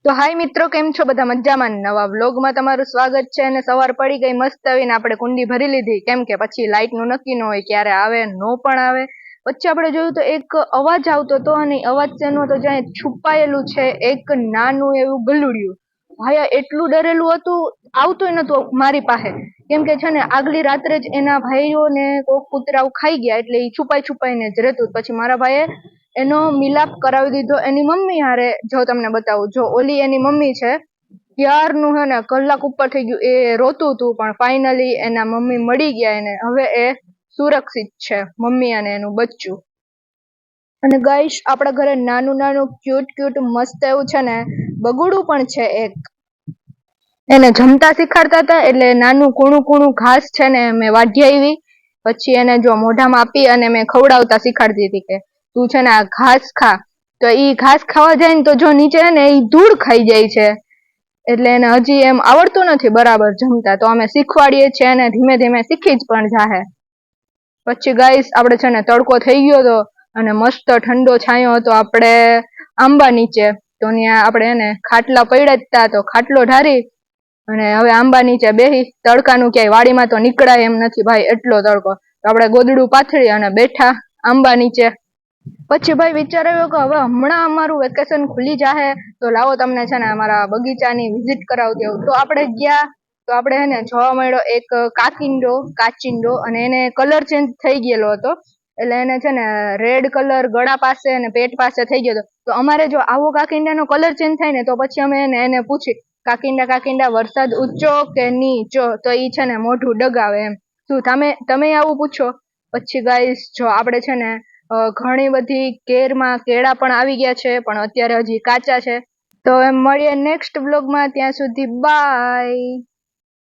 તો હાય મિત્રો, કેમ છો બધા? મજામાં? નવા વ્લોગમાં તમારું સ્વાગત છે. અને સવાર પડી ગઈ મસ્ત આવીને આપણે કુંડી ભરી લીધી, કેમ કે પછી લાઇટ નું નક્કી ન હોય ક્યારે આવે નો પણ આવે. પછી આપણે જોયું તો એક અવાજ આવતો હતો, અને અવાજ તેનો તો જ્યાં છુપાયેલું છે એક નાનું એવું ગલુડિયું. ભાઈ એટલું ડરેલું હતું, આવતું નતું મારી પાસે, કેમ કે છે ને આગલી રાત્રે જ એના ભાઈઓ ને કોક કૂતરાઓ ખાઈ ગયા, એટલે એ છુપાઈને જ રહેતું. પછી મારા ભાઈએ એનો મિલાપ કરાવી દીધો એની મમ્મી હારે. જો તમને બતાવું, જો ઓલી એની મમ્મી છે, ત્યારનું હે ને કલાક ઉપર થઈ ગયું એ રોતું હતું, પણ ફાઇનલી એના મમ્મી મળી ગયા એને. હવે એ સુરક્ષિત છે, મમ્મી અને એનું બચ્ચું. અને ગાઈશ, આપણા ઘરે નાનું નાનું ક્યુટ મસ્ત એવું છે ને બગુડું પણ છે એક. એને જમતા શીખાડતા હતા, એટલે નાનું કૂણું ઘાસ છે ને મેં વાઢી આવી. પછી એને જો મોઢામાં આપી અને મેં ખવડાવતા શીખાડતી હતી કે તું છે ને આ ઘાસ ખા. તો ઈ ઘાસ ખાવા જાય ને તો જો નીચે ને ઈ ધૂળ ખાઈ જાય છે, એટલે એને હજી એમ આવડતું નથી બરાબર જમતા. તો અમે શીખવાડીએ છીએ, અને ધીમે ધીમે શીખી જ પણ જાહે. પછી ગાઈસ, આપણે છે ને તડકો થઈ ગયો હતો અને મસ્ત ઠંડો છાંયો હતો આપણે આંબા નીચે. તો ત્યાં આપણે એને ખાટલા પડ્યા જ તા, તો ખાટલો ઢારી અને હવે આંબા નીચે બેહી. તડકાનું ક્યાંય વાડીમાં તો નીકળાય એમ નથી ભાઈ, એટલો તડકો. તો આપણે ગોદડું પાથરી અને બેઠા આંબા નીચે. પછી ભાઈ વિચાર આવ્યો કે હવે હમણાં અમારું વેકેશન ખુલી જાહે, તો લાવો તમને છે ને અમારા બગીચાની વિઝિટ કરાવતી આવું. તો આપણે ગયા, તો આપણે એને જોવા મળ્યો એક કાચિંડો, અને એને કલર ચેન્જ થઈ ગયેલો હતો. એટલે એને છે ને રેડ કલર ગળા પાસે અને પેટ પાસે થઈ ગયો હતો. તો અમારે જો આવો કાકિંડાનો કલર ચેન્જ થાય ને, તો પછી અમે એને પૂછી, કાકિંડા વરસાદ ઊંચો કે નીચો? તો ઈ છે ને મોઢું ડગાવે એમ. શું તમે આવું પૂછો? પછી ગાઈસ, જો આપણે છે ને ઘણી બધી કેરમાં કેળા પણ આવી ગયા છે, પણ અત્યારે હજી કાચા છે. તો એમ મળીએ નેક્સ્ટ બ્લોગમાં, ત્યાં સુધી બાય.